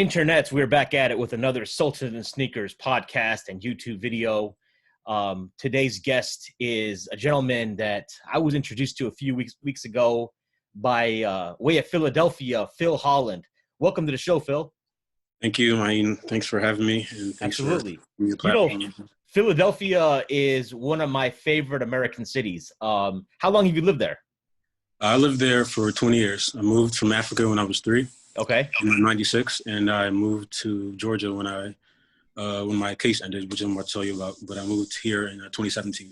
Internets, we're back at it with another Sultan and Sneakers podcast and YouTube video. Today's guest is a gentleman that I was introduced to a few weeks ago by way of Philadelphia, Phil Holland. Welcome to the show, Phil. Thank you, Maine. Thanks for having me. And thanks Absolutely. For the platform. Philadelphia is one of my favorite American cities. How long have you lived there? I lived there for 20 years. I moved from Africa when I was 3. Okay. In 96, and I moved to Georgia when my case ended, which I'm going to tell you about. But I moved here in 2017.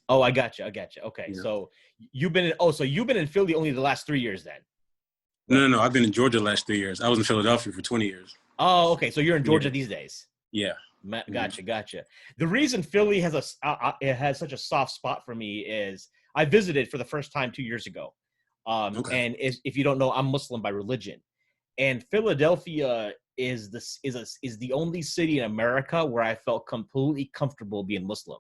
Oh, I got you. Okay, yeah. So you've been in Philly only the last 3 years then? No. I've been in Georgia the last 3 years. I was in Philadelphia for 20 years. Oh, okay. So you're in Georgia these days? Yeah. Gotcha. The reason Philly has it has such a soft spot for me is I visited for the first time 2 years ago. Okay. And if you don't know, I'm Muslim by religion. And Philadelphia is the only city in America where I felt completely comfortable being Muslim.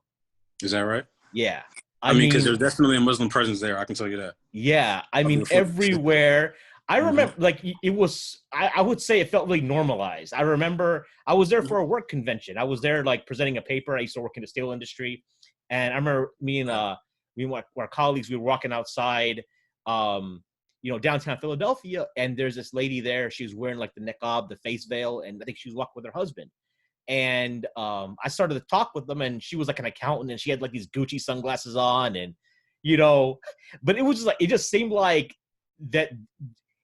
Is that right? Yeah. I mean, because there's definitely a Muslim presence there. I can tell you that. Yeah. I mean, everywhere. I remember, it was, I would say it felt really normalized. I remember I was there for a work convention. I was there, presenting a paper. I used to work in the steel industry. And I remember me and our colleagues, we were walking outside, downtown Philadelphia, and there's this lady there. She was wearing the niqab, the face veil, and I think she was walking with her husband. And I started to talk with them, and she was an accountant, and she had these Gucci sunglasses on, and but it was it just seemed like that.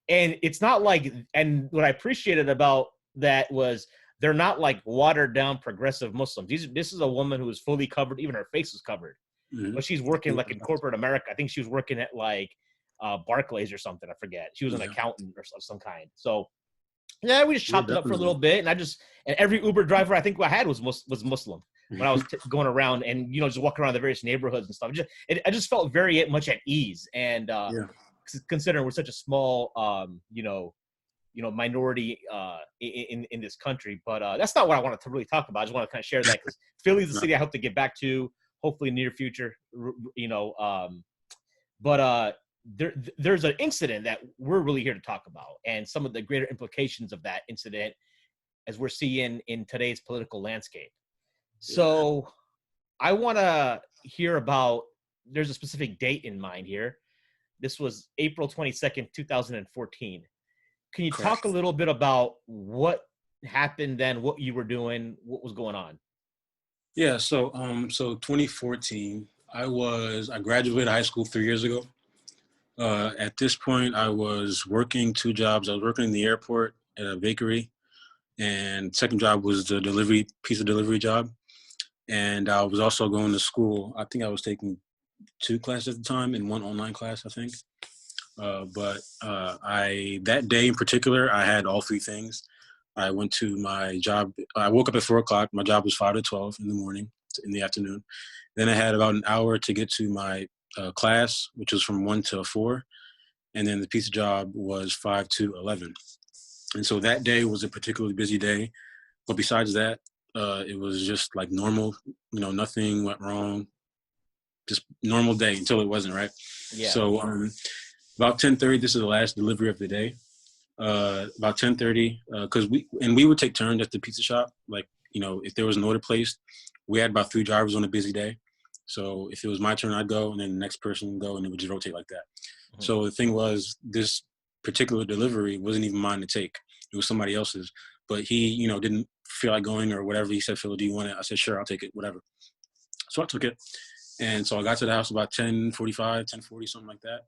And it's not and what I appreciated about that was they're not watered down progressive Muslims. This is a woman who was fully covered, even her face was covered, but she's working in corporate America. I think she was working at Barclays or something. I forget. She was an accountant or some kind. So yeah, we just chopped it up for a little bit, and every Uber driver I think I had was Muslim when I was going around and just walking around the various neighborhoods and stuff. I just felt very much at ease, and considering we're such a small minority in this country. But that's not what I wanted to really talk about. I just want to kind of share that because Philly's the city I hope to get back to, hopefully in the near future. There's an incident that we're really here to talk about, and some of the greater implications of that incident as we're seeing in today's political landscape. So I want to hear about, there's a specific date in mind here. This was April 22nd, 2014. Can you talk a little bit about what happened then, what you were doing, what was going on? Yeah, so 2014, I graduated high school 3 years ago. At this point, I was working 2 jobs. I was working in the airport at a bakery, and second job was the pizza delivery job. And I was also going to school. I think I was taking 2 classes at the time and 1 online class, I think. But that day in particular, I had all 3 things. I went to my job. I woke up at 4 o'clock. My job was 5 to 12 in the morning, in the afternoon. Then I had about an hour to get to my class, which was from 1 to 4. And then the pizza job was 5 to 11. And so that day was a particularly busy day. But besides that, it was just normal, nothing went wrong. Just normal day until it wasn't, right? Yeah. So about 10:30, this is the last delivery of the day. About 10:30, because we would take turns at the pizza shop. If there was an order placed, we had about 3 drivers on a busy day. So if it was my turn, I'd go, and then the next person would go, and it would just rotate like that. Mm-hmm. So the thing was, this particular delivery wasn't even mine to take. It was somebody else's. But he, didn't feel like going or whatever. He said, "Phil, do you want it?" I said, "Sure, I'll take it, whatever." So I took it. And so I got to the house about 10:45, 10:40, something like that.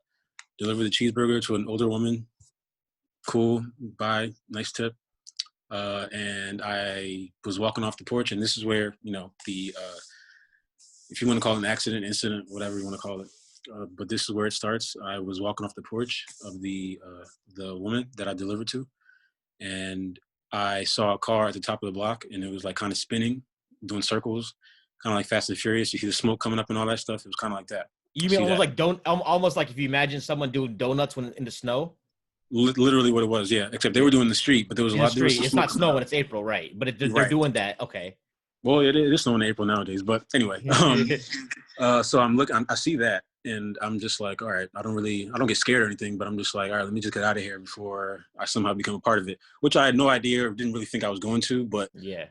Delivered the cheeseburger to an older woman. Cool, bye, nice tip. And I was walking off the porch, and this is where, if you want to call it an accident, incident, whatever you want to call it. But this is where it starts. I was walking off the porch of the woman that I delivered to, and I saw a car at the top of the block, and it was kind of spinning, doing circles, kind of like Fast and Furious. You see the smoke coming up and all that stuff. It was kind of like that. You mean almost like if you imagine someone doing donuts in the snow? Literally what it was, yeah. Except they were doing the street, but there was a lot. It's not snow when it's April, right? But they're doing that. Okay. Well, it is snowing in April nowadays, but anyway. So I'm looking. I see that, And I'm just like, all right, I don't get scared or anything, but I'm just like, all right, let me just get out of here before I somehow become a part of it, which I had no idea or didn't really think I was going to, but Yeah.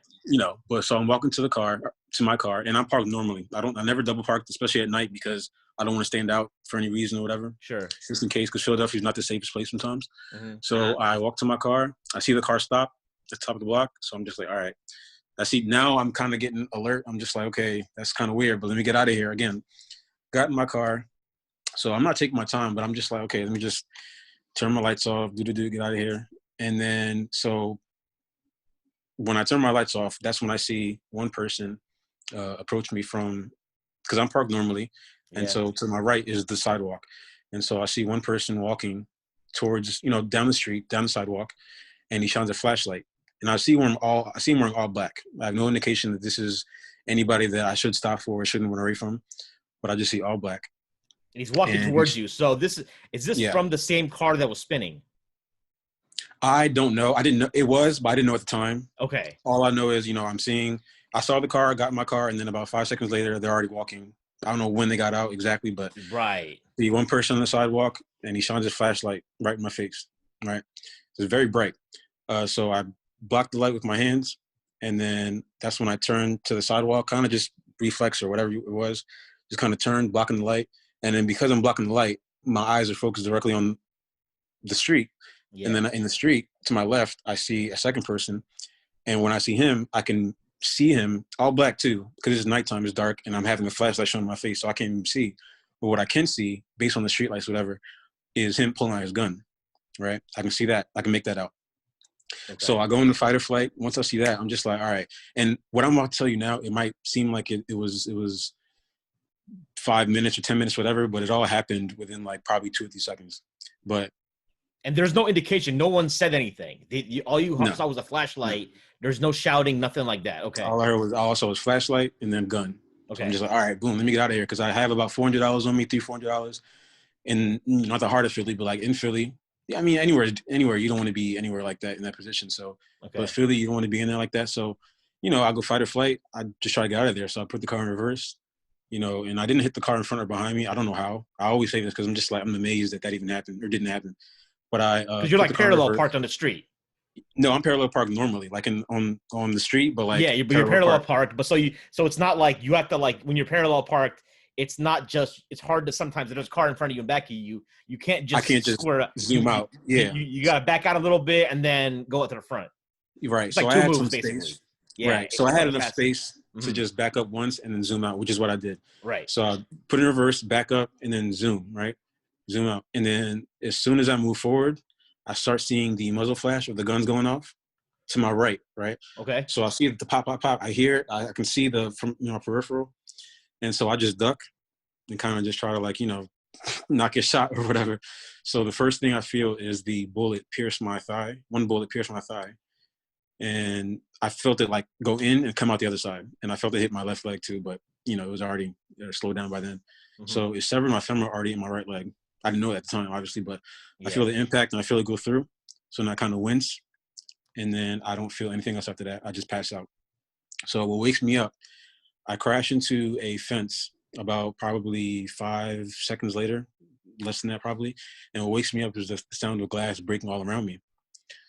but so I'm walking to my car, and I'm parked normally. I never double parked, especially at night, because I don't want to stand out for any reason or whatever, Sure. just in case, because Philadelphia is not the safest place sometimes. Mm-hmm. So I walk to my car, I see the car stop at the top of the block. So I'm just like, all right, I see now I'm kind of getting alert. I'm just like, okay, that's kind of weird, but let me get out of here again. Got in my car. So I'm not taking my time, but I'm just like, okay, let me just turn my lights off, get out of here. And then, so when I turn my lights off, that's when I see one person approach me because I'm parked normally. And Yeah. so to my right is the sidewalk. And so I see one person walking towards, down the street, down the sidewalk, and he shines a flashlight. And I see him wearing all black. I have no indication that this is anybody that I should stop for or shouldn't run away from, but I just see all black. And he's walking And towards you. So is this yeah, from the same car that was spinning? I don't know. I didn't know it was, but I didn't know at the time. Okay. All I know is, I saw the car, got in my car, and then about 5 seconds later, they're already walking. I don't know when they got out exactly, but Right. the one person on the sidewalk, and he shines his flashlight right in my face, right? It's very bright. So I blocked the light with my hands, and then that's when I turned to the sidewalk, kind of just reflex or whatever it was, just kind of turned, blocking the light. And then because I'm blocking the light, my eyes are focused directly on the street. And Yeah. then in the street to my left, I see a second person. And when I see him, I can see him all black too, because it's nighttime, it's dark, and I'm having a flashlight showing my face, so I can't even see. But what I can see, based on the streetlights, whatever, is him pulling out his gun, right? I can see that. I can make that out. Okay. So I go into fight or flight. Once I see that, I'm just like, all right. And what I'm about to tell you now, it might seem like it was 5 minutes or 10 minutes, whatever, but it all happened within like probably 2 or 3 seconds. But And there's no indication. No one said anything. All you no, saw was a no. flashlight. There's no shouting, nothing like that. Okay. All I heard was also was flashlight and then gun. So I'm Okay. just like, all right, boom, let me get out of here, because I have about $400 on me, $400, in not the heart of Philly, but like in Philly. Yeah, I mean anywhere you don't want to be anywhere like that in that position. So, but Okay. Philly, you don't want to be in there like that. So, I go fight or flight. I just try to get out of there. So I put the car in reverse, and I didn't hit the car in front or behind me. I don't know how. I always say this because I'm amazed that even happened or didn't happen. But I Because you're put the like car in parallel reverse. parked on the street. No, I'm parallel parked normally, like on the street, but Yeah, like you're parallel parallel parked. parked, but so it's not like you have to like when you're parallel parked. It's not just. It's hard to sometimes if there's a car in front of you and back of you. You can't I just can't just square up. zoom out. Yeah, You got to back out a little bit and then go up to the front. right. It's So like I two had moves some basically. space. Yeah, Right. So I it's had like a enough passive. space to Mm-hmm. just back up once and then zoom out, which is what I did. Right. So I put in reverse, back up, and then zoom, right? Zoom out. And then as soon as I move forward, I start seeing the muzzle flash of the guns going off to my right, right? Okay. So I see the pop, pop, pop. I hear it. I can see the from peripheral. And so I just duck and kind of just try to not get shot or whatever. So the first thing I feel is the bullet pierce my thigh. One bullet pierced my thigh. And I felt it like go in and come out the other side. And I felt it hit my left leg too, but it was already slowed down by then. Mm-hmm. So it severed my femur already in my right leg. I didn't know at the time, obviously, but I Yeah. feel the impact and I feel it go through. So then I kind of wince, and then I don't feel anything else after that. I just pass out. So what wakes me up, I crash into a fence about probably 5 seconds later, less than that probably. And what wakes me up is the sound of glass breaking all around me.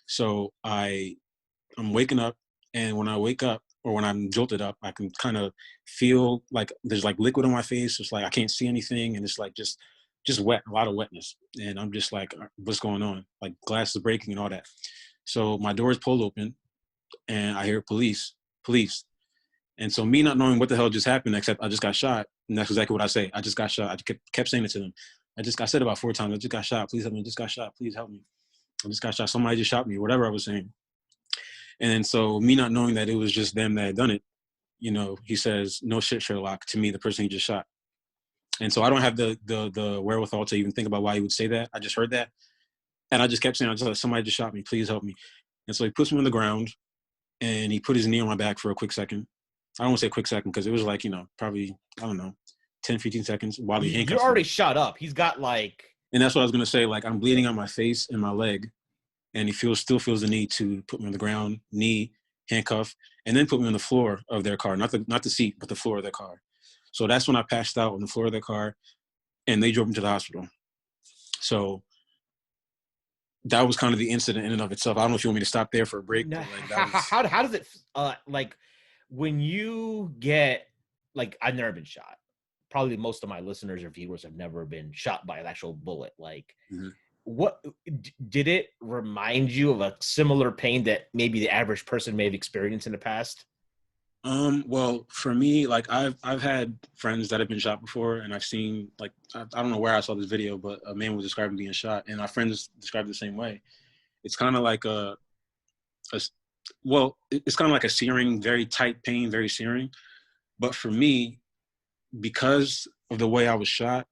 So I'm waking up, and when I wake up or when I'm jolted up, I can kind of feel like there's like liquid on my face. It's like I can't see anything, and it's like just wet, a lot of wetness. And I'm just like, what's going on? Like glass is breaking and all that. So my door is pulled open, and I hear police. And so me not knowing what the hell just happened, except I just got shot, and that's exactly what I say. I just got shot. I kept saying it to them. I said about 4 times, I just got shot. Please help me. I just got shot. Please help me. I just got shot. Somebody just shot me. Whatever I was saying. And then so me not knowing that it was just them that had done it, he says, "No shit, Sherlock," to me, the person he just shot. And so I don't have the wherewithal to even think about why he would say that. I just heard that. And I just kept saying, somebody just shot me. Please help me. And so he puts me on the ground, and he put his knee on my back for a quick second. I don't want to say a quick second because it was like, probably, I don't know, 10, 15 seconds while he You're handcuffs already me. shot up. He's got like. And that's what I was going to say. Like, I'm bleeding on my face and my leg. And he still feels the need to put me on the ground, knee, handcuff, and then put me on the floor of their car, not the seat, but the floor of their car. So that's when I passed out on the floor of their car. and they drove me to the hospital. So that was kind of the incident in and of itself. I don't know if you want me to stop there for a break, Now, but like that was. how does it like when you get like I've never been shot. Probably most of my listeners or viewers have never been shot by an actual bullet. Like, what did it remind you of a similar pain that maybe the average person may have experienced in the past? Well, for me, like I've had friends that have been shot before, and I've seen like I don't know where I saw this video, but a man was describing being shot, and our friends described it the same way. It's kind of like it's kind of like a searing, very tight pain, very searing. But for me, because of the way I was shot,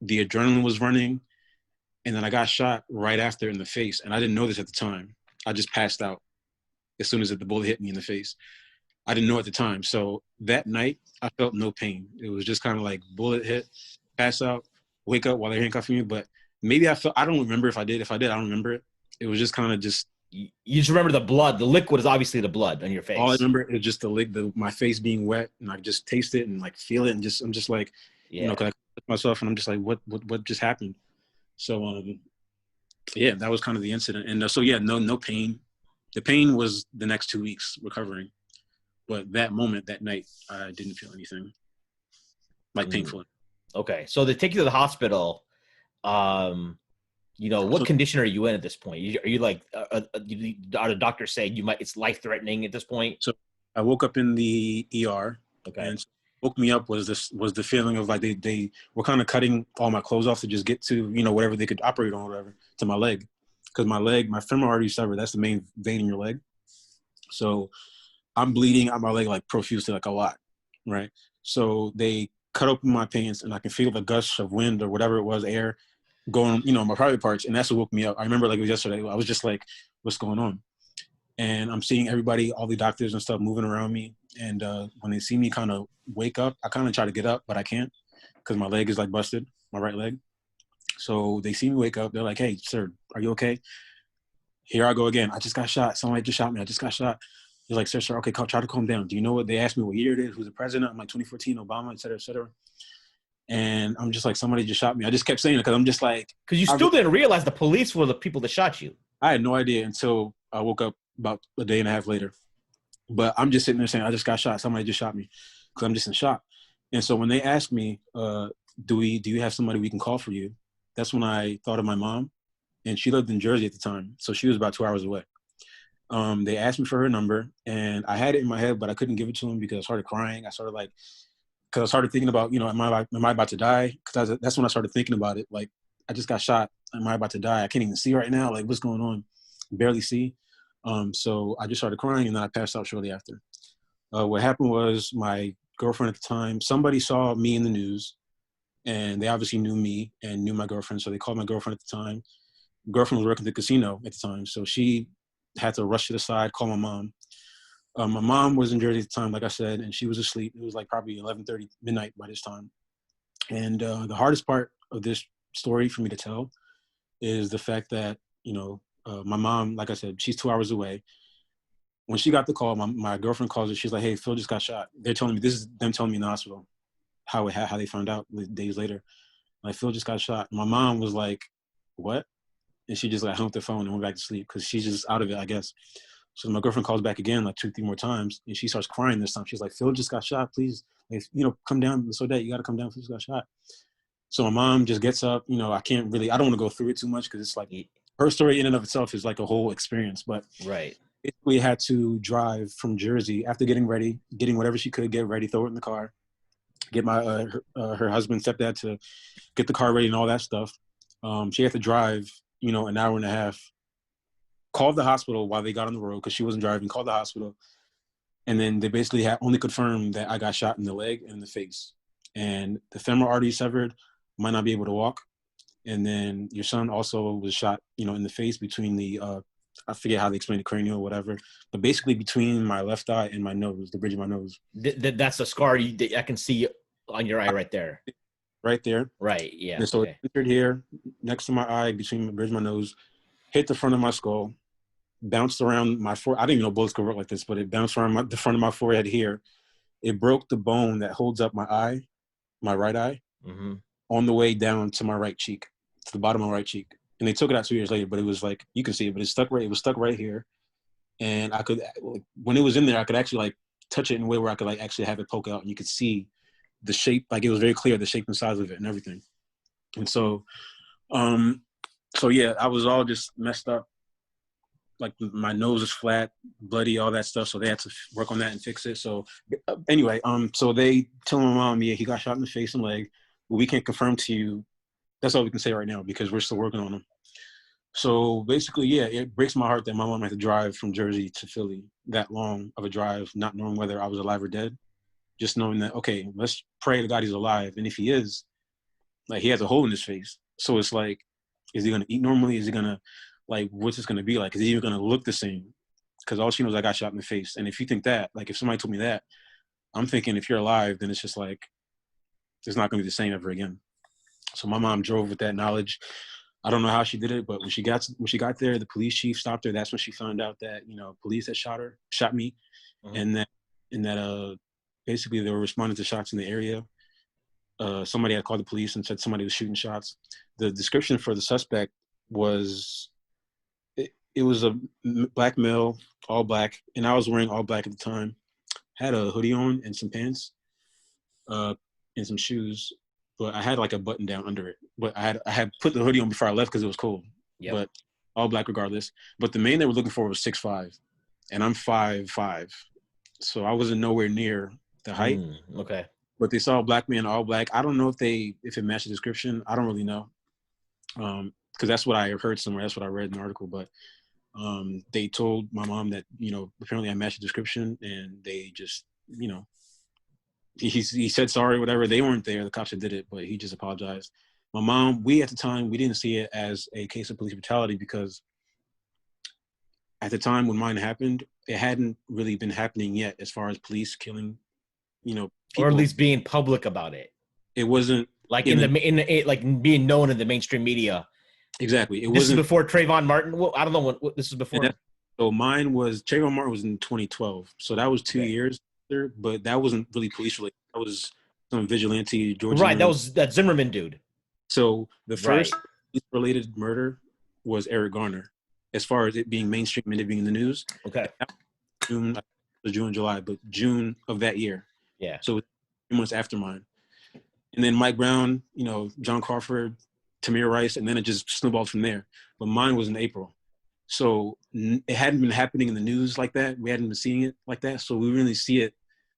the adrenaline was running, and then I got shot right after in the face, and I didn't know this at the time. I just passed out as soon as the bullet hit me in the face. I didn't know at the time. So that night, I felt no pain. It was just kind of like bullet hit, pass out, wake up while they're handcuffing me. But maybe I don't remember if I did. If I did, I don't remember it. It was just kind of just. You just remember the blood. The liquid is obviously the blood on your face. All I remember is just my face being wet, and I just taste it and like feel it, and I'm just like, cause I touch myself, and I'm just like, what just happened? So yeah, that was kind of the incident, and so yeah, no pain. The pain was the next 2 weeks recovering. But that moment, that night, I didn't feel anything like painful. Okay, so they take you to the hospital. What condition are you in at this point? Are you like, are the doctors saying it's life threatening at this point? So I woke up in the ER. Okay. And woke me up was the feeling of like they were kind of cutting all my clothes off to just get to whatever they could operate on, whatever, to my leg, because my femoral artery severed. That's the main vein in your leg. So I'm bleeding out my leg like profusely, like a lot, right? So they cut open my pants, and I can feel the gush of wind or whatever it was, air, going, my private parts, and that's what woke me up. I remember like it was yesterday. I was just like, what's going on? And I'm seeing everybody, all the doctors and stuff moving around me. And when they see me kind of wake up, I kind of try to get up, but I can't because my leg is like busted, my right leg. So they see me wake up. They're like, hey, sir, are you okay? Here I go again. I just got shot. Somebody just shot me. I just got shot. He's like, sir, okay, try to calm down. Do you know what? They asked me what year it is, who's the president. I'm like, 2014, Obama, et cetera, et cetera. And I'm just like, somebody just shot me. I just kept saying it because I'm just like. Because you still didn't realize the police were the people that shot you. I had no idea until I woke up about a day and a half later. But I'm just sitting there saying, I just got shot. Somebody just shot me because I'm just in shock. And so when they asked me, do you have somebody we can call for you? That's when I thought of my mom. And she lived in Jersey at the time. So she was about 2 hours away. They asked me for her number, and I had it in my head, but I couldn't give it to them because I started crying. Because I started thinking about, am I about to die? Because that's when I started thinking about it. Like, I just got shot. Am I about to die? I can't even see right now. Like, what's going on? Barely see. So I just started crying, and then I passed out shortly after. What happened was my girlfriend at the time, somebody saw me in the news, and they obviously knew me and knew my girlfriend. So they called my girlfriend at the time. Girlfriend was working at the casino at the time. So she had to rush to the side, call my mom. My mom was in Jersey at the time, like I said, and she was asleep. It was like probably 11:30 midnight by this time. And the hardest part of this story for me to tell is the fact that, my mom, like I said, she's 2 hours away. When she got the call, my girlfriend calls her. She's like, hey, Phil just got shot. They're telling me, this is them telling me in the hospital how they found out days later. Like, Phil just got shot. My mom was like, what? And she just like hung up the phone and went back to sleep because she's just out of it, I guess. So my girlfriend calls back again like 2-3 more times, and she starts crying this time. She's like, Phil just got shot. Please, like, come down. So that you got to come down. Phil just got shot. So my mom just gets up. I don't want to go through it too much because it's like her story in and of itself is like a whole experience. But right, we had to drive from Jersey after getting ready, getting whatever she could get ready, throw it in the car, get my her husband, stepdad to get the car ready and all that stuff. She had to drive, an hour and a half, called the hospital while they got on the road because she wasn't driving, called the hospital. And then they basically only confirmed that I got shot in the leg and in the face. And the femoral artery severed, might not be able to walk. And then your son also was shot, in the face between the, I forget how they explain the cranial or whatever, but basically between my left eye and my nose, the bridge of my nose. That's a scar I can see on your eye right there. Right there. Right, yeah. And so it entered here, next to my eye, between the bridge of my nose, hit the front of my skull, bounced around my forehead. I didn't even know bullets could work like this, but it bounced around the front of my forehead here. It broke the bone that holds up my eye, my right eye. Mm-hmm. on the way down to my right cheek, to the bottom of my right cheek. And they took it out 2 years later, but it was like, you can see it, but it was stuck right here. And I could, when it was in there, I could actually like touch it in a way where I could like actually have it poke out and you could see the shape, like it was very clear, the shape and size of it and everything. And so, yeah, I was all just messed up. Like my nose is flat, bloody, all that stuff. So they had to work on that and fix it. So anyway, so they tell my mom, yeah, he got shot in the face and leg. But we can't confirm to you. That's all we can say right now because we're still working on him. So basically, yeah, it breaks my heart that my mom had to drive from Jersey to Philly that long of a drive, not knowing whether I was alive or dead. Just knowing that, okay, let's pray to God he's alive. And if he is, like he has a hole in his face. So it's like, is he going to eat normally? Is he going to, like, what's this going to be like? Is he even going to look the same? Because all she knows, I got shot in the face. And if you think that, like if somebody told me that, I'm thinking if you're alive, then it's just like, it's not going to be the same ever again. So my mom drove with that knowledge. I don't know how she did it, but when she got there, the police chief stopped her. That's when she found out that, police had shot me. Mm-hmm. And that basically they were responding to shots in the area. Somebody had called the police and said somebody was shooting shots. The description for the suspect was, it was a black male, all black, and I was wearing all black at the time. Had a hoodie on and some pants, and some shoes. But I had like a button down under it. But I had put the hoodie on before I left because it was cold. Yep. But all black regardless. But the man they were looking for was 6'5", and I'm 5'5", so I wasn't nowhere near the height. Okay. But they saw a black man, all black. I don't know if it matched the description. I don't really know, because that's what I heard somewhere. That's what I read in the article. But they told my mom that apparently I matched the description, and they just he said sorry, whatever. They weren't there. The cops that did it, but he just apologized. My mom, at the time, we didn't see it as a case of police brutality because at the time when mine happened, it hadn't really been happening yet as far as police killing, people. Or at least being public about it. It wasn't like like being known in the mainstream media. Exactly. This is before Trayvon Martin. Well, I don't know what this is before. So mine was Trayvon Martin was in 2012. So that was 2 years there, but that wasn't really police related. That was some vigilante George. Right. Zimmerman. That was that Zimmerman dude. So the first police related murder was Eric Garner, as far as it being mainstream and it being in the news. Okay. June, July, but June of that year. Yeah. So 3 months after mine. And then Mike Brown, John Crawford, Tamir Rice, and then it just snowballed from there. But mine was in April. So it hadn't been happening in the news like that. We hadn't been seeing it like that. So we really see it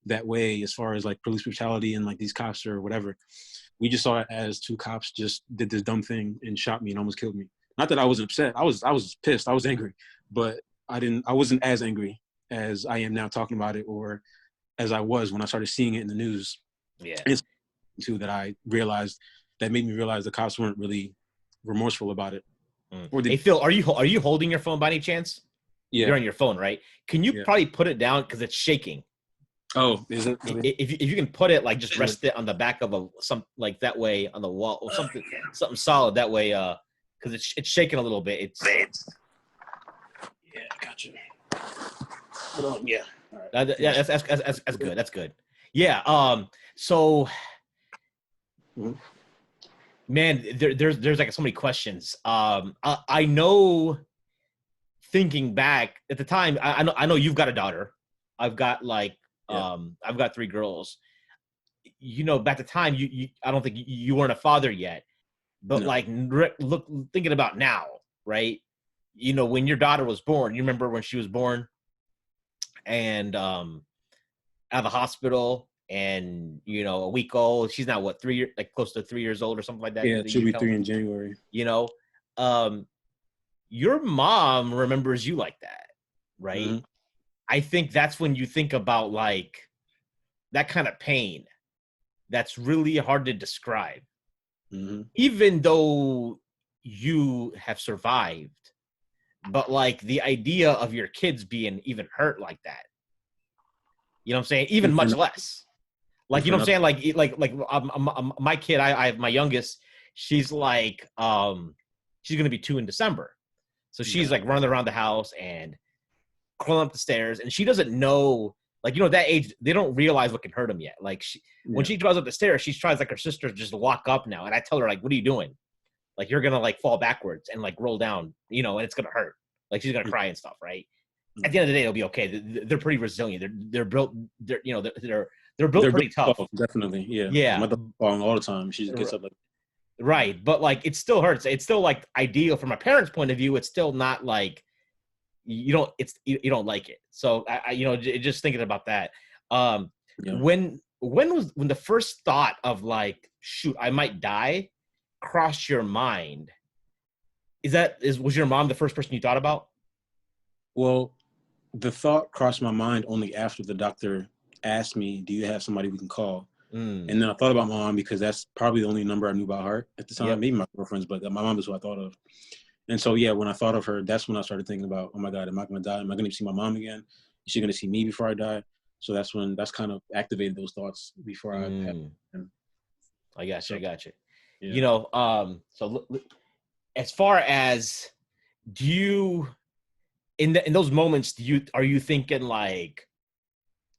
that way as far as like police brutality and like these cops or whatever. We just saw it as two cops just did this dumb thing and shot me and almost killed me. Not that I wasn't upset. I was pissed. I was angry. But I wasn't as angry as I am now talking about it or as I was when I started seeing it in the news. Yeah. It's too that made me realize the cops weren't really remorseful about it. Hey Phil, are you holding your phone by any chance? Yeah. You're on your phone, right? Can you probably put it down because it's shaking? Oh, is it? If you can put it like just rest it on the back of some like that way on the wall or something solid that way because it's shaking a little bit. It's yeah, I got you. Yeah. All right. Yeah, that's good. That's good. Yeah. So. Mm-hmm. Man, there's like so many questions. I know. Thinking back at the time, I know you've got a daughter. I've got I've got 3 girls. Back at the time, you I don't think you weren't a father yet, but no. Thinking about now, right? When your daughter was born, you remember when she was born, and out of the hospital. And a week old, she's now what 3 years, like close to 3 years old or something like that. Yeah, she'll be 3 in January. Your mom remembers you like that, right? Mm-hmm. I think that's when you think about like that kind of pain. That's really hard to describe, even though you have survived. But like the idea of your kids being even hurt like that, you know what I'm saying? Even much less. Like, you know what I'm saying? Like my kid, I have my youngest, she's like, she's going to be 2 in December. So she's like running around the house and crawling up the stairs and she doesn't know Like, you know, at that age, they don't realize what can hurt them yet. Like, when she goes up the stairs, she tries, like, her sister just lock up now. And I tell her, like, what are you doing? Like, you're going to, like, fall backwards and, like, roll down, you know, and it's going to hurt. Like, she's going to cry and stuff, right? At the end of the day, it'll be okay. They're pretty resilient. They're built, you know, they're built pretty tough. Definitely, yeah. Yeah. My daughter's falling all the time. She just gets up like. Right. But, like, it still hurts. It's still, like, ideal from a parent's point of view. It's still not, like, you don't like it. So I you know, just thinking about that. When the first thought of, like, shoot, I might die crossed your mind? Was your mom the first person you thought about? Well, the thought crossed my mind only after the doctor asked me, "Do you have somebody we can call?" And then I thought about my mom because that's probably the only number I knew by heart at the time. Yep. Maybe my girlfriend's, but my mom is who I thought of. And so, yeah, when I thought of her, that's when I started thinking about, oh my God, am I going to die? Am I going to see my mom again? Is she going to see me before I die? So that's kind of activated those thoughts before I had. I got you. Yeah. You know, so as far as, do you, in those moments, are you thinking, like,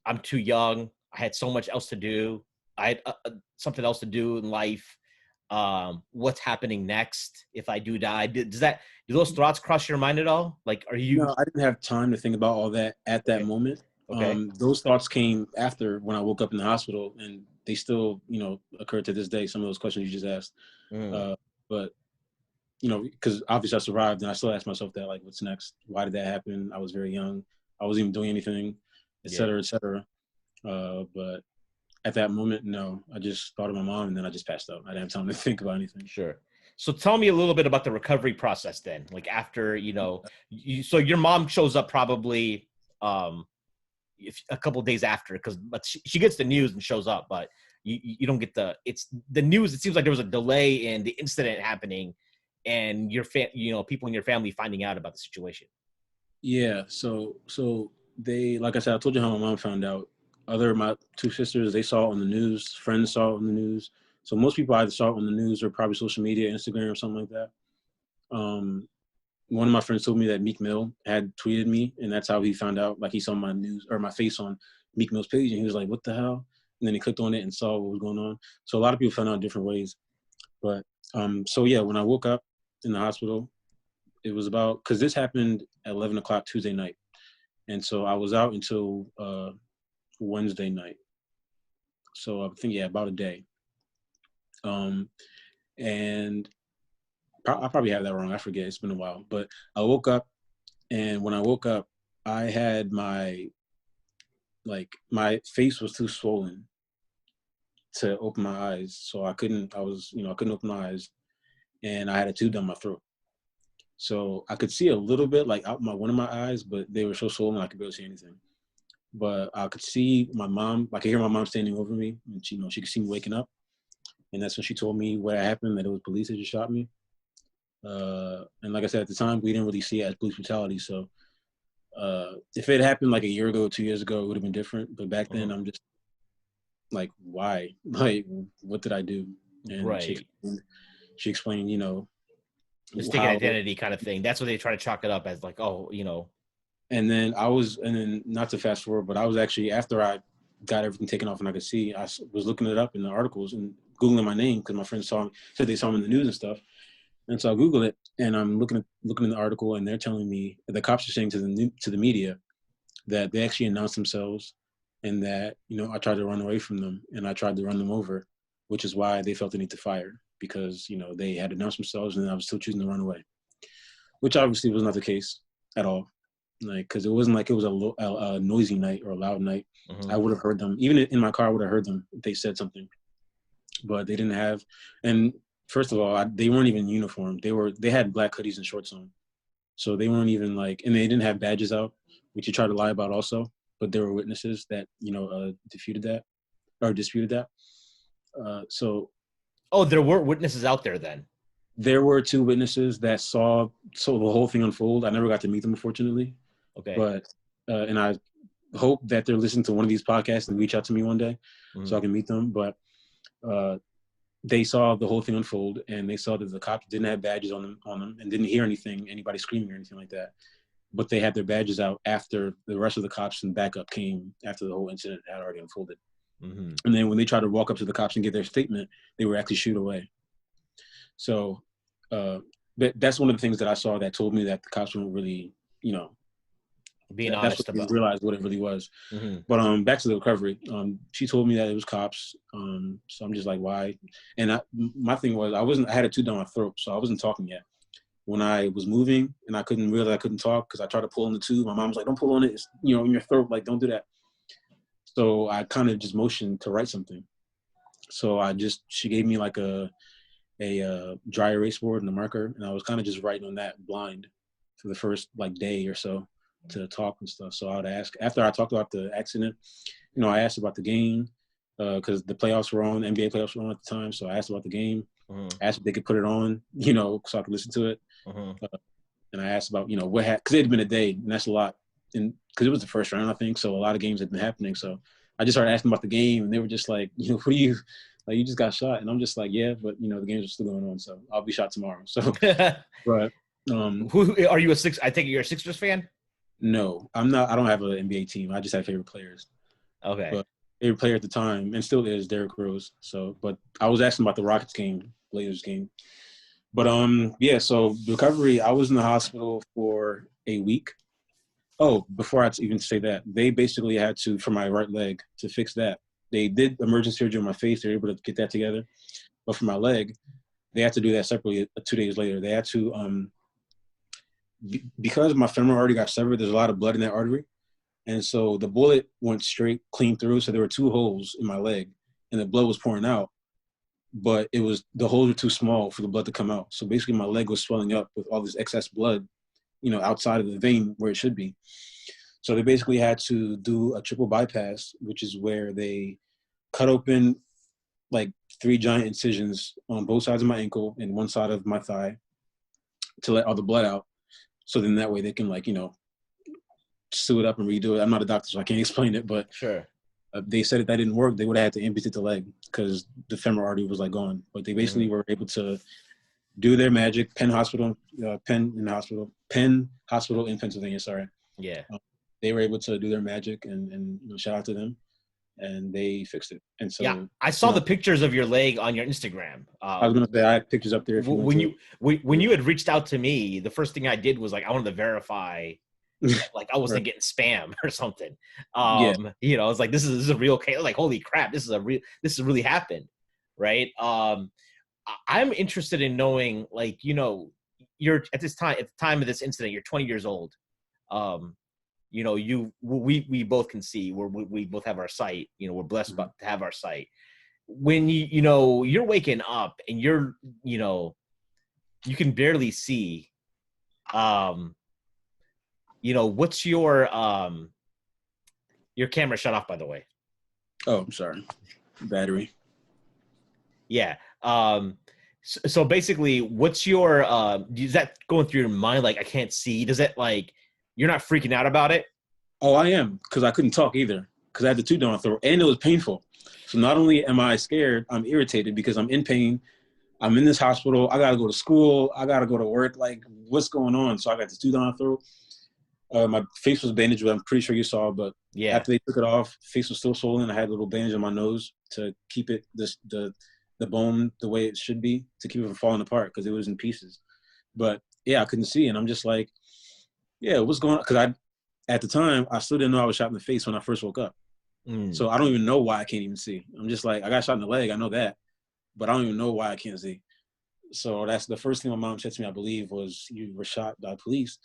I'm too young, I had so much else to do, I had something else to do in life, what's happening next if I do die? Do those thoughts cross your mind at all? Like, are you? No, I didn't have time to think about all that at that moment. Okay. Those thoughts came after, when I woke up in the hospital, and they still, you know, occur to this day. Some of those questions you just asked, but you know, because obviously I survived, and I still ask myself that, like, what's next? Why did that happen? I was very young. I wasn't even doing anything, et cetera, et cetera. But at that moment, no, I just thought of my mom, and then I just passed out. I didn't have time to think about anything. Sure. So tell me a little bit about the recovery process then. Like, after, you know, so your mom shows up probably a couple of days after, but she gets the news and shows up, but you don't get the news. It seems like there was a delay in the incident happening, and you know, people in your family finding out about the situation. Yeah. So they, like I said, I told you how my mom found out. My two sisters, they saw it on the news. Friends saw it on the news. So most people either saw it on the news or probably social media, Instagram or something like that. One of my friends told me that Meek Mill had tweeted me, and that's how he found out. Like, he saw my news or my face on Meek Mill's page, and he was like, "What the hell?" And then he clicked on it and saw what was going on. So a lot of people found out different ways. But so yeah, when I woke up in the hospital, it was about, because this happened at 11 o'clock Tuesday night, and so I was out until Wednesday night. So I think, yeah, about a day. And I probably have that wrong. I forget. It's been a while. But I woke up, and when I woke up, I had my face was too swollen to open my eyes. So I couldn't open my eyes, and I had a tube down my throat. So I could see a little bit, like, out one of my eyes, but they were so swollen I could barely see anything. But I could see my mom. I could hear my mom standing over me, and she could see me waking up. And that's when she told me what happened, that it was police that just shot me. And like I said, at the time, we didn't really see it as police brutality. So if it happened like a year ago, 2 years ago, it would have been different. But back then, I'm just like, why? Like, what did I do? And right. She explained, you know, mistaken identity kind of thing. That's what they try to chalk it up as, like, oh, you know. And then not to fast forward, but I was actually, after I got everything taken off and I could see, I was looking it up in the articles and Googling my name, because my friends said they saw me in the news and stuff. And so I Googled it, and I'm looking in the article, and they're telling me, the cops are saying to the media that they actually announced themselves, and that, you know, I tried to run away from them, and I tried to run them over, which is why they felt the need to fire, because, you know, they had announced themselves, and I was still choosing to run away, which obviously was not the case at all. Like, because it wasn't like it was a noisy night or a loud night. I would have heard them. Even in my car, I would have heard them if they said something. But they didn't have. And first of all, they weren't even in uniform. They had black hoodies and shorts on. So they weren't even like, and they didn't have badges out, which you try to lie about also. But there were witnesses that, you know, disputed that. Oh, there were witnesses out there then? There were two witnesses that saw the whole thing unfold. I never got to meet them, unfortunately. Okay. But, and I hope that they're listening to one of these podcasts and reach out to me one day so I can meet them. But they saw the whole thing unfold, and they saw that the cops didn't have badges on them and didn't hear anybody screaming or anything like that. but they had their badges out after the rest of the cops and backup came after the whole incident had already unfolded. Mm-hmm. And then when they tried to walk up to the cops and get their statement, they were actually shooed away. So that's one of the things that I saw that told me that the cops weren't really, you know, Being that's honest what they about. realized what it really was. Mm-hmm. But back to the recovery. She told me that it was cops. So I'm just like, why? And my thing was I had a tooth down my throat, so I wasn't talking yet. When I was moving and I couldn't realize I couldn't talk because I tried to pull on the tube, my mom was like, don't pull on it. It's, you know, in your throat. Like, don't do that. So I kind of just motioned to write something. So she gave me like a dry erase board and a marker, and I was kind of just writing on that blind for the first like day or so to talk and stuff. So I would ask after I talked about the accident, you know, I asked about the game because the playoffs were on, NBA playoffs were on at the time. So I asked about the game, asked if they could put it on, you know, so I could listen to it. And I asked about, you know, because it had been a day, and that's a lot, and because it was the first round, I think, so a lot of games had been happening. So I just started asking about the game, and they were just like, you know, what do you, like, you just got shot, and I'm just like, yeah, but you know, the games are still going on, so I'll be shot tomorrow. So, but who are you I think you're a Sixers fan? No, I'm not. I don't have an NBA team. I just have favorite players. Okay. But favorite player at the time, and still is, Derrick Rose. So, but I was asking about the Rockets game, Blazers game. But yeah. So recovery, I was in the hospital for a week. Oh, before I even say that, they basically had to, for my right leg, to fix that. They did emergency surgery on my face. They were able to get that together. But for my leg, they had to do that separately 2 days later. They had to because my femur already got severed, there's a lot of blood in that artery. And so the bullet went straight clean through. So there were 2 holes in my leg and the blood was pouring out, but the holes were too small for the blood to come out. So basically my leg was swelling up with all this excess blood, you know, outside of the vein where it should be. So they basically had to do a triple bypass, which is where they cut open like 3 giant incisions on both sides of my ankle and one side of my thigh to let all the blood out. So then that way they can, like, you know, sew it up and redo it. I'm not a doctor, so I can't explain it, but sure. They said if that didn't work, they would have had to amputate the leg because the femoral artery was like gone. But they basically were able to do their magic. Penn Hospital in Pennsylvania. Sorry. Yeah. They were able to do their magic, and you know, shout out to them. And they fixed it. And so, yeah, I saw the pictures of your leg on your Instagram. I was gonna say I have pictures up there. If you when you had reached out to me, the first thing I did was like I wanted to verify, like I wasn't getting spam or something. Yeah. You know, I was like, this is a real case. Like, holy crap, this has really happened, right? I'm interested in knowing, like, you know, you're at the time of this incident, you're 20 years old. You know, we both can see we both have our sight. You know, we're blessed to have our sight. When you know you're waking up and you're, you know, you can barely see. You know, what's your camera shut off, by the way? Oh, I'm sorry. Battery. Yeah. So basically, what's your is that going through your mind? Like, I can't see. Does it, like, you're not freaking out about it? Oh, I am, because I couldn't talk either, because I had the tooth down my throat, and it was painful. So not only am I scared, I'm irritated because I'm in pain. I'm in this hospital. I got to go to school. I got to go to work. Like, what's going on? So I got the tooth down my throat. My face was bandaged, but I'm pretty sure you saw. But yeah, after they took it off, face was still swollen. I had a little bandage on my nose to keep it the bone the way it should be, to keep it from falling apart because it was in pieces. But yeah, I couldn't see, and I'm just like, yeah, what's going on? Because at the time, I still didn't know I was shot in the face when I first woke up. So I don't even know why I can't even see. I'm just like, I got shot in the leg. I know that, but I don't even know why I can't see. So that's the first thing my mom said to me, I believe, was, you were shot by police.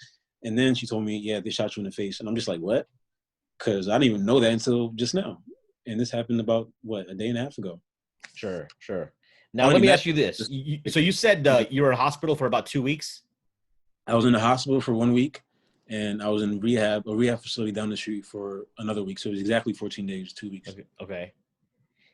And then she told me, yeah, they shot you in the face. And I'm just like, what? Because I didn't even know that until just now. And this happened about, a day and a half ago. Sure. Now, let me ask you this. So you said you were in hospital for about 2 weeks? I was in the hospital for 1 week, and I was in a rehab facility down the street for another week. So it was exactly 14 days, 2 weeks. Okay.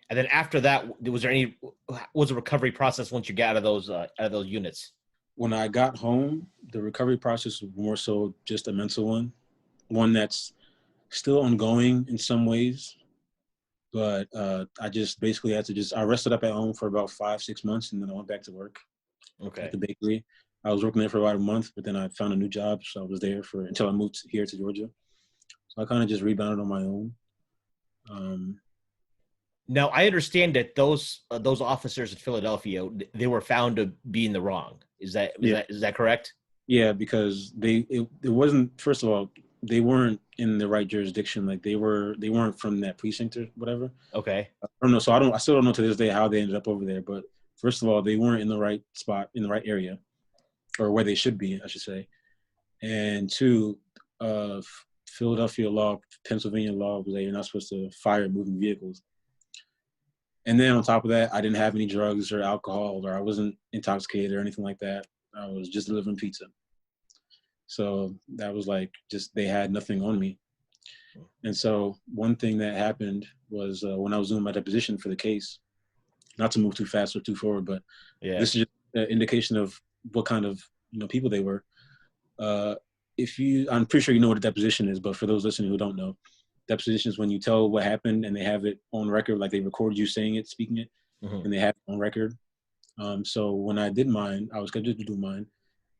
And then after that, was the recovery process once you got out of those units? When I got home, the recovery process was more so just a mental one that's still ongoing in some ways. But I just basically had to I rested up at home for about 5-6 months, and then I went back to work at the bakery. I was working there for about a month, but then I found a new job, so I was there for until I moved here to Georgia. So I kind of just rebounded on my own. Now, I understand that those officers in Philadelphia, they were found to be in the wrong. Is that correct? Yeah, because it wasn't, first of all, they weren't in the right jurisdiction. Like they weren't from that precinct or whatever. Okay. I don't know. So I still don't know to this day how they ended up over there. But first of all, they weren't in the right spot, in the right area, or where they should be, I should say. And two, Philadelphia law, Pennsylvania law was that you're not supposed to fire moving vehicles. And then on top of that, I didn't have any drugs or alcohol, or I wasn't intoxicated or anything like that. I was just delivering pizza. So that was like, just, they had nothing on me. And so one thing that happened was when I was doing my deposition for the case, not to move too fast or too forward, but this is just an indication of what kind of people they were. I'm pretty sure you know what a deposition is, but for those listening who don't know, deposition is when you tell what happened and they have it on record, like they record you saying it, speaking it, and they have it on record. So when I did mine, I was scheduled to do mine.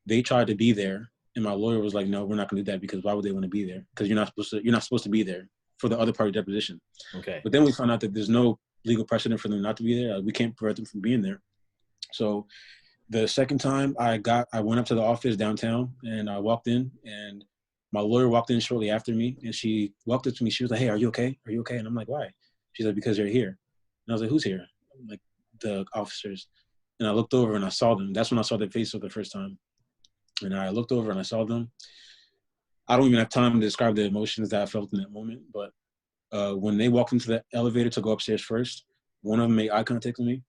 They tried to be there, and my lawyer was like, "No, we're not going to do that because why would they want to be there? Because you're not supposed to be there for the other party deposition." Okay. But then we found out that there's no legal precedent for them not to be there. We can't prevent them from being there. So the second time I went up to the office downtown and I walked in, and my lawyer walked in shortly after me, and she walked up to me. She was like, "Hey, are you okay? Are you okay?" And I'm like, "Why?" She's like, "Because you're here." And I was like, "Who's here?" I'm like, "The officers." And I looked over and I saw them. That's when I saw their face for the first time. And I looked over and I saw them. I don't even have time to describe the emotions that I felt in that moment. But when they walked into the elevator to go upstairs first, one of them made eye contact with me.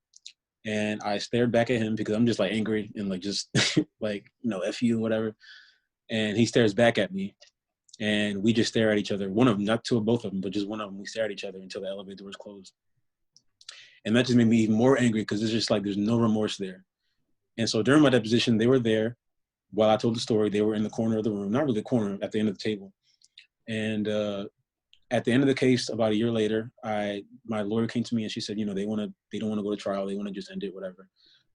And I stared back at him because I'm just like angry and like just like, F you, whatever. And he stares back at me. And we just stare at each other. One of them, not two of both of them, but just one of them. We stare at each other until the elevator was closed. And that just made me even more angry because it's just like there's no remorse there. And so during my deposition, they were there while I told the story. They were in the corner of the room, not really the corner, at the end of the table. And at the end of the case, about a year later, my lawyer came to me and she said, they don't want to go to trial. They want to just end it, whatever.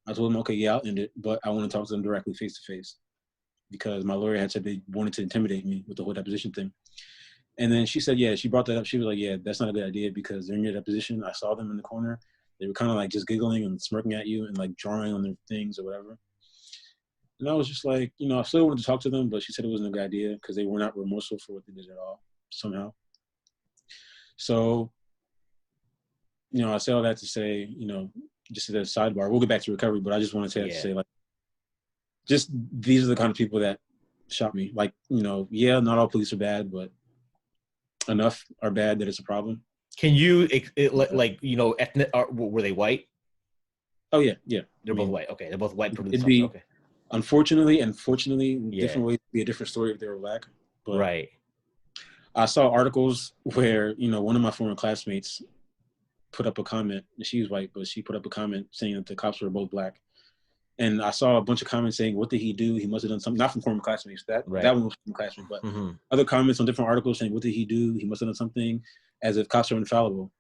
I told them, okay, yeah, I'll end it, but I want to talk to them directly face to face because my lawyer had said they wanted to intimidate me with the whole deposition thing. And then she said, yeah, she brought that up. She was like, yeah, that's not a good idea because during your deposition, I saw them in the corner. They were kind of like just giggling and smirking at you and like drawing on their things or whatever. And I was just like, I still wanted to talk to them, but she said it wasn't a good idea because they were not remorseful for what they did at all, somehow. So, I say all that to say, just as a sidebar, we'll get back to recovery, but I just want to say that to say, like, just these are the kind of people that shot me. Like, yeah, not all police are bad, but enough are bad that it's a problem. Can you, ethnic, were they white? Oh, yeah. They're both white. Okay, they're both white. Okay. Unfortunately and fortunately, different ways would be a different story if they were black. But right. I saw articles where, one of my former classmates put up a comment. She was white, but she put up a comment saying that the cops were both black. And I saw a bunch of comments saying, what did he do? He must have done something. Not from former classmates. That one was from classmates, but other comments on different articles saying, what did he do? He must have done something, as if cops are infallible.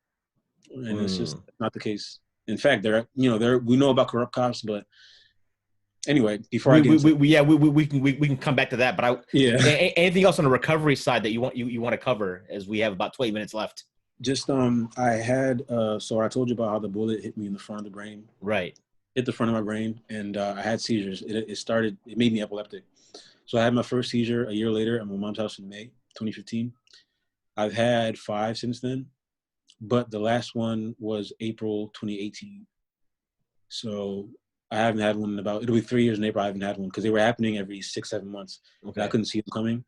And it's just not the case. In fact, we know about corrupt cops, but anyway, before we can come back to that. But anything else on the recovery side that you want to cover, as we have about 20 minutes left? Just I had so I told you about how the bullet hit me in the front of the brain. Right. Hit the front of my brain, and I had seizures. It made me epileptic. So I had my first seizure a year later at my mom's house in May 2015. I've had 5 since then, but the last one was April 2018. So I haven't had one it'll be 3 years in April. I haven't had one because they were happening every 6-7 months. Okay. And I couldn't see them coming.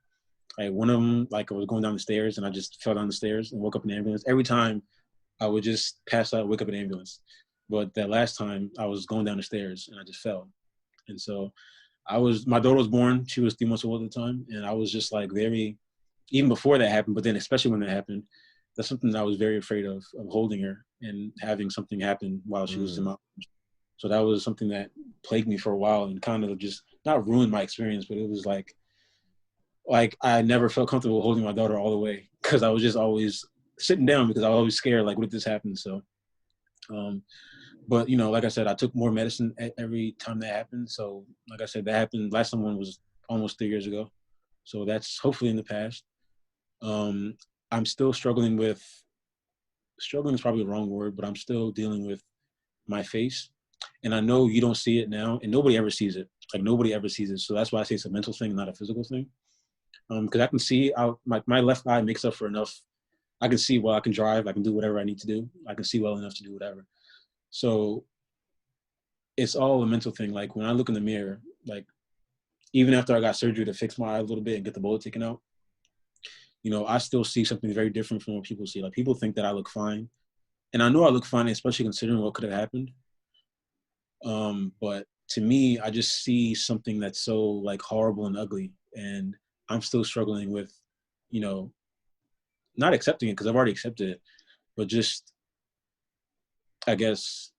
Like one of them, like I was going down the stairs and I just fell down the stairs and woke up in the ambulance. Every time I would just pass out, wake up in the ambulance. But that last time I was going down the stairs and I just fell. And so my daughter was born. She was 3 months old at the time. And I was just like even before that happened, but then especially when that happened, that's something that I was very afraid of holding her and having something happen while she was in my arms. So that was something that plagued me for a while and kind of just not ruined my experience, but it was like I never felt comfortable holding my daughter all the way because I was just always sitting down because I was always scared, like, what if this happens? So, But, like I said, I took more medicine every time that happened. So, like I said, that happened. Last time one was almost 3 years ago. So that's hopefully in the past. I'm still struggling is probably the wrong word, but I'm still dealing with my face. And I know you don't see it now, and nobody ever sees it. Like, nobody ever sees it. So that's why I say it's a mental thing, not a physical thing. Because I can see my left eye makes up for enough. I can see well, I can drive, I can do whatever I need to do. I can see well enough to do whatever. So it's all a mental thing. Like, when I look in the mirror, like, even after I got surgery to fix my eye a little bit and get the bullet taken out, I still see something very different from what people see. Like, people think that I look fine. And I know I look fine, especially considering what could have happened. But to me, I just see something that's so, like, horrible and ugly. And I'm still struggling with, not accepting it, because I've already accepted it, but just, I guess,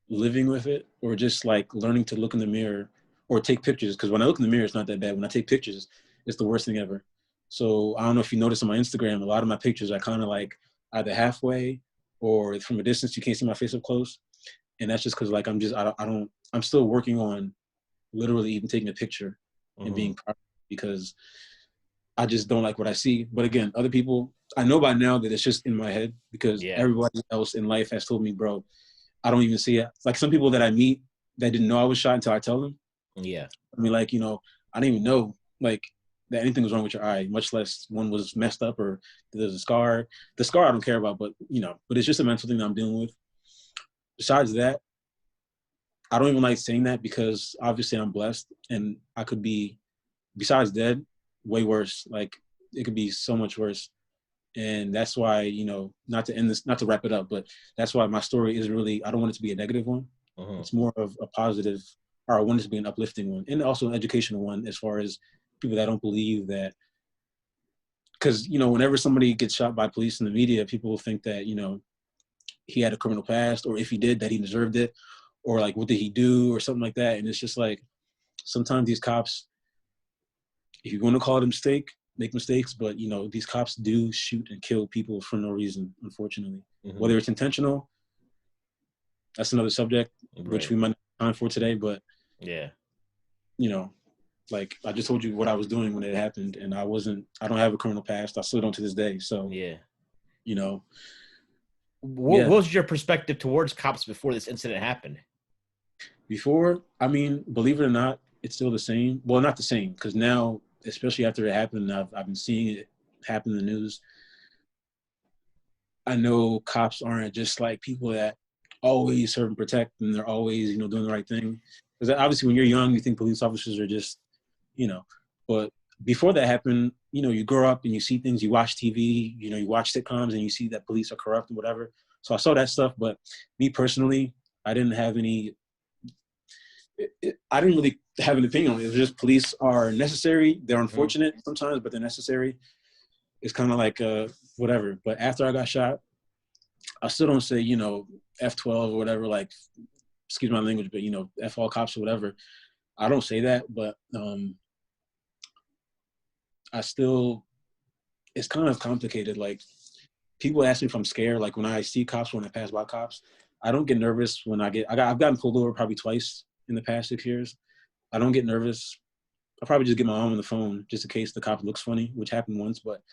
living with it, or just, like, learning to look in the mirror or take pictures. Because when I look in the mirror, it's not that bad. When I take pictures, it's the worst thing ever. So I don't know if you notice on my Instagram, a lot of my pictures are kind of like either halfway or from a distance. You can't see my face up close. And that's just because, like, I'm still working on literally even taking a picture and being proud, because I just don't like what I see. But again, other people, I know by now that it's just in my head, because everybody else in life has told me, bro, I don't even see it. Like, some people that I meet that didn't know I was shot until I tell them. Yeah. I mean, like, I didn't even know, like, that anything was wrong with your eye, much less one was messed up or there's a scar. The scar I don't care about, but it's just a mental thing that I'm dealing with. Besides that, I don't even like saying that, because obviously I'm blessed, and I could be, besides dead, way worse. Like, it could be so much worse. And that's why, not to end this, not to wrap it up, but that's why my story is really, I don't want it to be a negative one. It's more of a positive, or I want it to be an uplifting one, and also an educational one, as far as people that don't believe that. Because, whenever somebody gets shot by police in the media, people will think that, he had a criminal past, or if he did, that he deserved it, or, like, what did he do, or something like that. And it's just like, sometimes these cops, if you're going to call it a mistake, make mistakes, but these cops do shoot and kill people for no reason, unfortunately. Whether it's intentional, that's another subject, which we might not have time for today. But like, I just told you what I was doing when it happened, and I don't have a criminal past. I still don't to this day. So what was your perspective towards cops before this incident happened? Before, I mean, believe it or not, it's still the same. Well, not the same, because now, especially after it happened, I've been seeing it happen in the news. I know cops aren't just like people that always serve and protect, and they're always, doing the right thing. Because obviously, when you're young, you think police officers are just, but before that happened, you grow up and you see things, you watch TV, you watch sitcoms, and you see that police are corrupt and whatever. So I saw that stuff, but me personally, I didn't have any. I didn't really have an opinion on it. It was just, police are necessary. They're unfortunate sometimes, but they're necessary. It's kind of like whatever. But after I got shot, I still don't say, F12 or whatever, like, excuse my language, but, F all cops or whatever. I don't say that, but I still, it's kind of complicated. Like, people ask me if I'm scared. Like, when I see cops, when I pass by cops, I don't get nervous when I've gotten pulled over probably twice in the past 6 years. I don't get nervous. I probably just get my arm on the phone just in case the cop looks funny, which happened once, but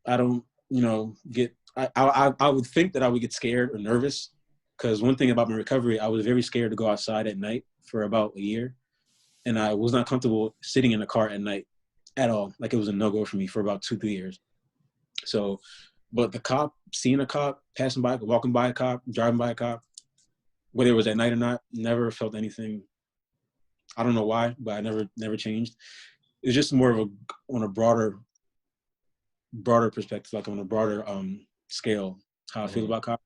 I don't, get, I would think that I would get scared or nervous, because one thing about my recovery, I was very scared to go outside at night for about a year. And I was not comfortable sitting in a car at night at all. Like, it was a no-go for me for about 2-3 years. So, but seeing a cop, passing by, walking by a cop, driving by a cop, whether it was at night or not, never felt anything. I don't know why, but I never changed. It's just more of on a broader perspective, like on a broader scale, how I feel about cops.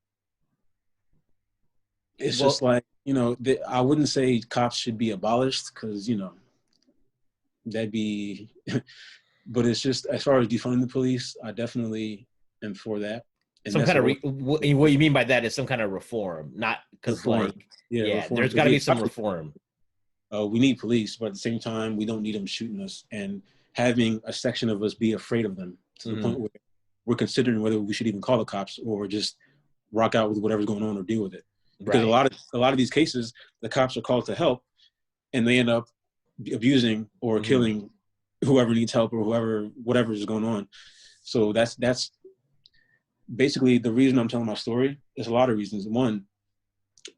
It's just like, I wouldn't say cops should be abolished, because, that'd be, but it's just, as far as defunding the police, I definitely am for that. And some kind of what you mean by that is some kind of reform, not because reform. There's got to be some reform. We need police, but at the same time, we don't need them shooting us and having a section of us be afraid of them to the point where we're considering whether we should even call the cops, or just rock out with whatever's going on or deal with it. Because Right. a lot of these cases, the cops are called to help, and they end up abusing or killing whoever needs help or whatever is going on. So that's basically the reason I'm telling my story. There's a lot of reasons. One,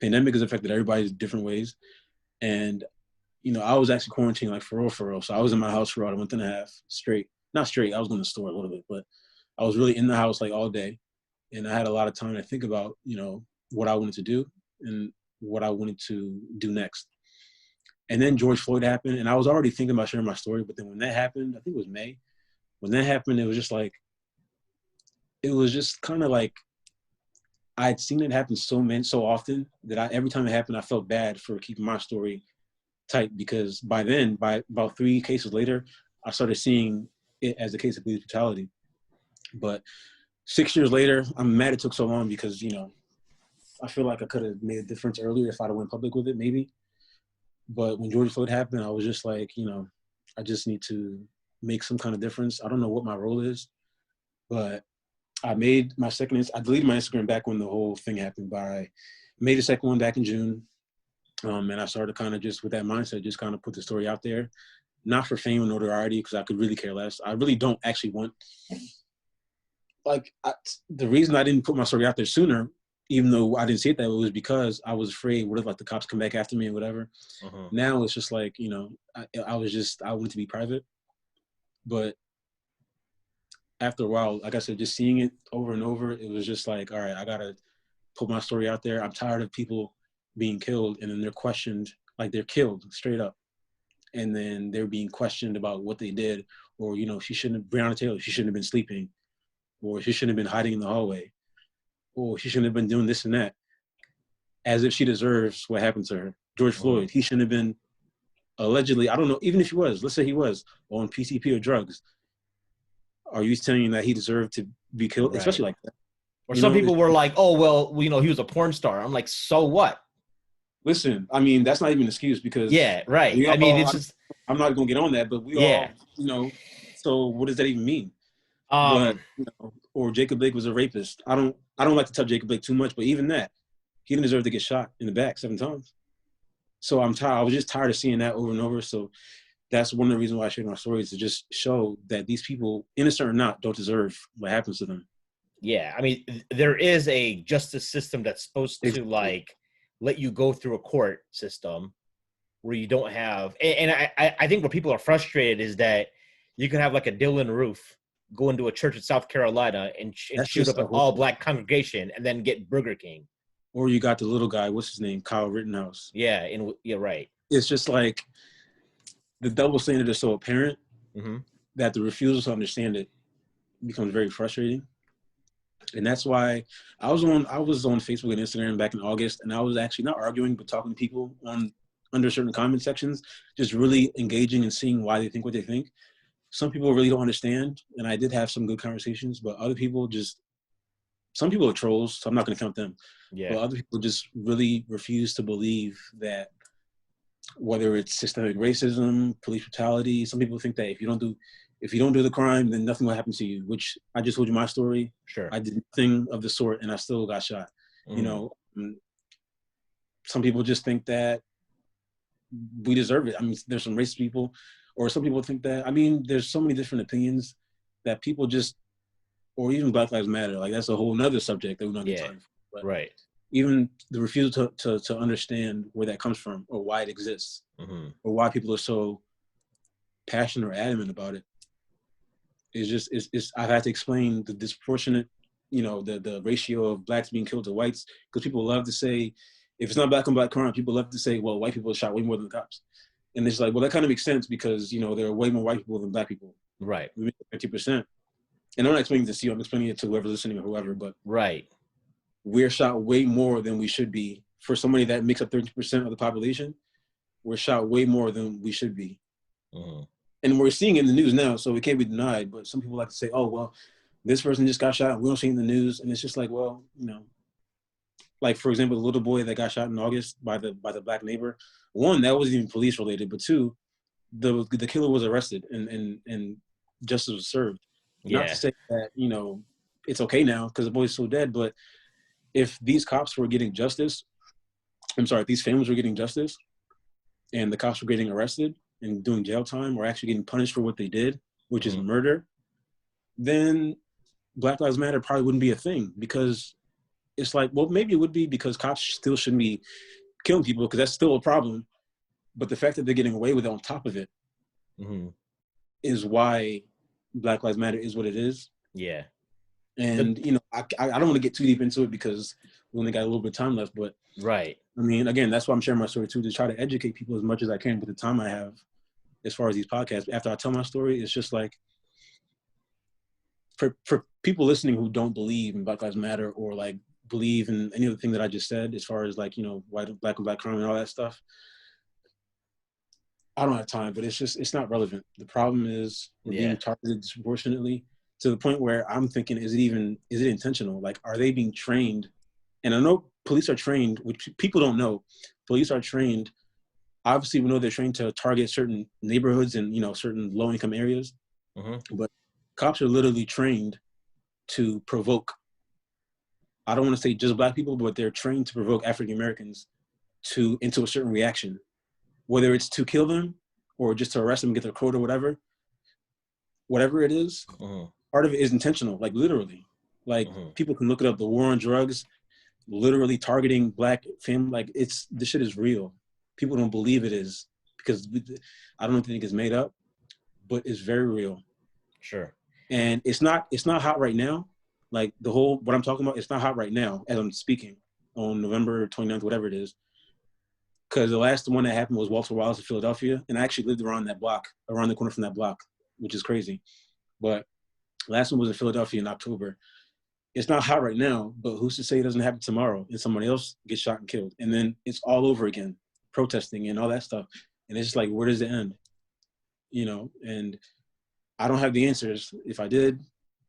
pandemic has affected everybody in different ways, and I was actually quarantined like for real. So I was in my house for about a month and a half straight. Not straight. I was going to the store a little bit, but I was really in the house like all day, and I had a lot of time to think about what I wanted to do and what I wanted to do next. And then George Floyd happened, and I was already thinking about sharing my story. But then when that happened, I think it was May. When that happened, it was just kind of like I'd seen it happen so often that every time it happened, I felt bad for keeping my story tight, because by then, by about 3 cases later, I started seeing it as a case of police brutality. But 6 years later, I'm mad it took so long, because I feel like I could have made a difference earlier if I'd have went public with it, maybe. But when George Floyd happened, I was just like, I just need to make some kind of difference. I don't know what my role is, but I deleted my Instagram back when the whole thing happened, but I made a second one back in June. And I started kind of just with that mindset, just kind of put the story out there, not for fame or notoriety, because I could really care less. I really don't actually want, the reason I didn't put my story out there sooner, even though I didn't see it that way, was because I was afraid, what if the cops come back after me or whatever. Now it's just like, I wanted to be private. But after a while, like I said, just seeing it over and over, it was just like, all right, I got to put my story out there. I'm tired of people being killed, and then they're questioned, like they're killed straight up. And then they're being questioned about what they did, or, Breonna Taylor, she shouldn't have been sleeping, or she shouldn't have been hiding in the hallway, or she shouldn't have been doing this and that, as if she deserves what happened to her. George Floyd, he shouldn't have been, allegedly, I don't know, even if he was, let's say he was on PCP or drugs. Are you saying that he deserved to be killed, Right. especially like that? Or some people were like, oh, well, he was a porn star. I'm like, so what? Listen, I mean, that's not even an excuse, because yeah, right. I mean, it's just, I'm not going to get on that, but we all, so what does that even mean? But, or Jacob Blake was a rapist. I don't like to touch Jacob Blake too much, but even that, he didn't deserve to get shot in the back 7 times. So I'm tired. I was just tired of seeing that over and over. So that's one of the reasons why I shared my story, is to just show that these people, innocent or not, don't deserve what happens to them. Yeah. I mean, there is a justice system that's supposed to let you go through a court system where you don't have, and I think where people are frustrated is that you can have like a Dylan Roof go into a church in South Carolina and shoot up an all-black congregation and then get Burger King. Or you got the little guy, what's his name, Kyle Rittenhouse. Yeah, right. It's just like the double standard is so apparent that the refusal to understand it becomes very frustrating. And that's why I was on Facebook and Instagram back in August, and I was actually not arguing, but talking to people under certain comment sections, just really engaging and seeing why they think what they think. Some people really don't understand, and I did have some good conversations, but other people some people are trolls, so I'm not going to count them. Yeah. But other people just really refuse to believe that, whether it's systemic racism, police brutality, some people think that if you don't do the crime, then nothing will happen to you, which I just told you my story. Sure. I did nothing of the sort, and I still got shot. Some people just think that we deserve it. I mean, there's some racist people, or some people think that, I mean, there's so many different opinions that people just, or even Black Lives Matter, like that's a whole nother subject that we're not going to time for. But right. Even the refusal to understand where that comes from, or why it exists, or why people are so passionate or adamant about it, is I've had to explain the disproportionate, the ratio of blacks being killed to whites, because people love to say, if it's not black on black crime, people love to say, well, white people are shot way more than the cops. And it's like, well, that kind of makes sense, because, there are way more white people than black people. Right. We make 50%. And I'm not explaining this to you, I'm explaining it to whoever's listening or whoever, but right. We're shot way more than we should be. For somebody that makes up 30% of the population, we're shot way more than we should be. And we're seeing it in the news now, so it can't be denied. But some people like to say, oh, well, this person just got shot, we don't see it in the news. And it's just like, well, like, for example, the little boy that got shot in August by the black neighbor. One, that wasn't even police related, but two, the killer was arrested and justice was served. Not to say that, it's okay now because the boy's so dead, but if these cops were getting justice, if these families were getting justice and the cops were getting arrested and doing jail time or actually getting punished for what they did, which is murder, then Black Lives Matter probably wouldn't be a thing, because it's like, well, maybe it would be, because cops still shouldn't be killing people, because that's still a problem. But the fact that they're getting away with it on top of it is why Black Lives Matter is what it is. Yeah. And, you know, I don't want to get too deep into it because we only got a little bit of time left. But, right. I mean, again, that's why I'm sharing my story, too, to try to educate people as much as I can with the time I have as far as these podcasts. After I tell my story, it's just like, for people listening who don't believe in Black Lives Matter or, like, believe in any of the things that I just said, as far as, like, you know, black and black crime and all that stuff, I don't have time, but it's not relevant. The problem is we're being targeted disproportionately, to the point where I'm thinking, is it intentional? Like, are they being trained? And I know police are trained, which people don't know. Police are trained. Obviously, we know they're trained to target certain neighborhoods and, you know, certain low-income areas. But cops are literally trained to provoke. I don't want to say just Black people, but they're trained to provoke African Americans into a certain reaction, whether it's to kill them or just to arrest them and get their quota, whatever it is. Part of it is intentional, like literally. Like people can look it up, the war on drugs, literally targeting Black families. Like, this shit is real. People don't believe it is, because I don't think it's made up, but it's very real. Sure. And it's not hot right now. Like, what I'm talking about, it's not hot right now as I'm speaking on November 29th, whatever it is. Because the last one that happened was Walter Wallace in Philadelphia. And I actually lived around the corner from that block, which is crazy. But last one was in Philadelphia in October. It's not hot right now, but who's to say it doesn't happen tomorrow and somebody else gets shot and killed? And then it's all over again, protesting and all that stuff. And it's just like, where does it end? You know, and I don't have the answers. If I did,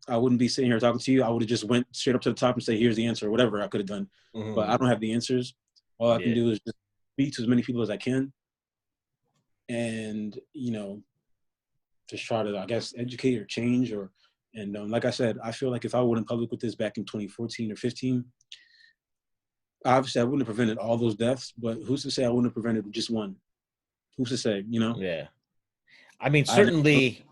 I wouldn't be sitting here talking to you. I would have just went straight up to the top and say, here's the answer, or whatever I could have done. But I don't have the answers. All I can do is just speak to as many people as I can. And, you know, just try to, I guess, educate or change and like I said, I feel like if I went in public with this back in 2014 or 15, obviously I wouldn't have prevented all those deaths, but who's to say I wouldn't have prevented just one? Who's to say, you know? Yeah. I mean, certainly,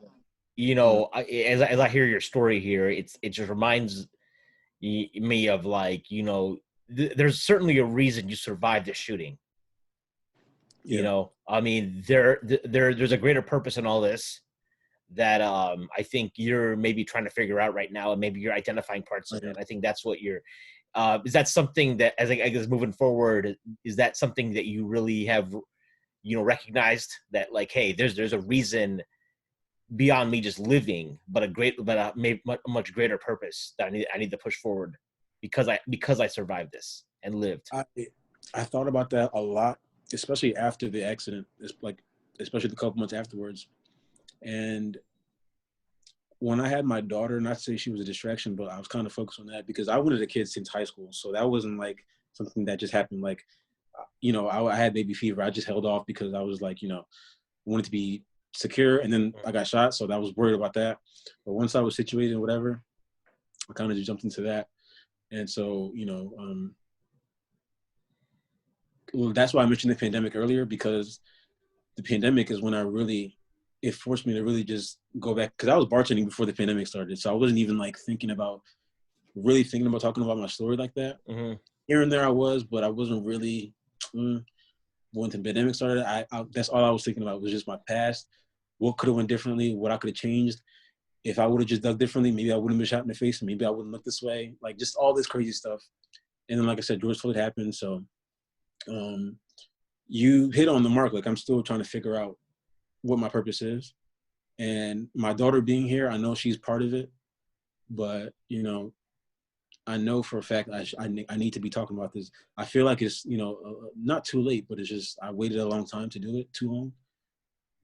you know, as I hear your story here, it just reminds me of, like, you know, there's certainly a reason you survived the shooting. You know, I mean, there's a greater purpose in all this that I think you're maybe trying to figure out right now, and maybe you're identifying parts of it. I think that's what you're. Is that something that, as I guess moving forward, is that something that you really have, you know, recognized that, like, hey, there's a reason beyond me just living, but a much greater purpose that I need to push forward because I survived this and lived. I thought about that a lot, especially after the accident. It's like, especially the couple months afterwards. And when I had my daughter, not to say she was a distraction, but I was kind of focused on that because I wanted a kid since high school. So that wasn't like something that just happened. Like, you know, I had baby fever. I just held off because I was like, you know, wanted to be secure. And then I got shot. So I was worried about that. But once I was situated and whatever, I kind of just jumped into that. And so, you know, well, that's why I mentioned the pandemic earlier, because the pandemic is when it forced me to really just go back, because I was bartending before the pandemic started. So I wasn't even like thinking about talking about my story like that. Here and there I was, but I wasn't really, when the pandemic started, I that's all I was thinking about was just my past, what could have went differently, what I could have changed. If I would have just dug differently, maybe I wouldn't have been shot in the face, and maybe I wouldn't look this way, like just all this crazy stuff. And then, like I said, George Floyd happened. So you hit on the mark. Like, I'm still trying to figure out what my purpose is. And my daughter being here, I know she's part of it, but, you know, I know for a fact I need to be talking about this. I feel like it's, you know, not too late, but it's just, I waited a long time to do it, too long,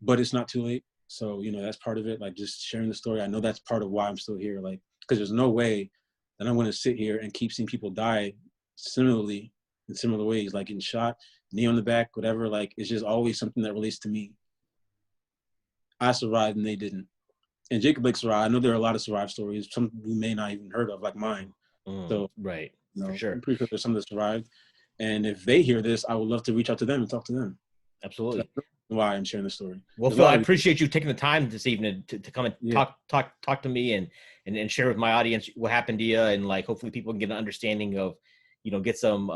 but it's not too late. So, you know, that's part of it. Like, just sharing the story. I know that's part of why I'm still here. Like, because there's no way that I'm going to sit here and keep seeing people die similarly in similar ways, like getting shot, knee on the back, whatever. Like, it's just always something that relates to me. I survived and they didn't. And Jacob Blake survived. I know there are a lot of survived stories, some we may not even heard of, like mine. So right. You For know, I'm sure. pretty sure there's some that survived. And if they hear this, I would love to reach out to them and talk to them. Absolutely. That's why I'm sharing the story. Well, There's a Phil, I lot of appreciate you taking the time this evening to come and yeah. talk to me and share with my audience what happened to you, and like hopefully people can get an understanding of, get some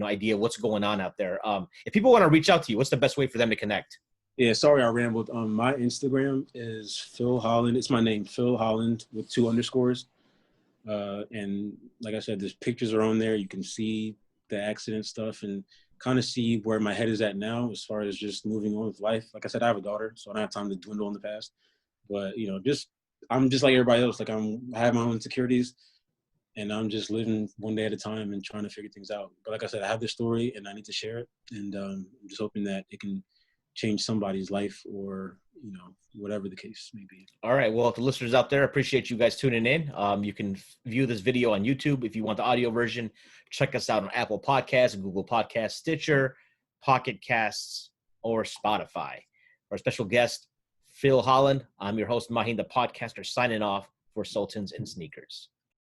idea what's going on out there. If people want to reach out to you, what's the best way for them to connect? Yeah, sorry I rambled. My Instagram is Phil Holland. It's my name, Phil Holland, with 2 underscores. And like I said, there's pictures are on there. You can see the accident stuff and kind of see where my head is at now as far as just moving on with life. Like I said, I have a daughter, so I don't have time to dwindle in the past. But I'm just like everybody else. Like I have my own insecurities, and I'm just living one day at a time and trying to figure things out. But like I said, I have this story and I need to share it, and I'm just hoping that it can change somebody's life or whatever the case may be. All right. Well, to listeners out there, appreciate you guys tuning in. You can view this video on YouTube. If you want the audio version, check us out on Apple Podcasts, Google Podcasts, Stitcher, Pocket Casts, or Spotify. Our special guest, Phil Holland. I'm your host, Mahin, the podcaster, signing off for Sultans and Sneakers.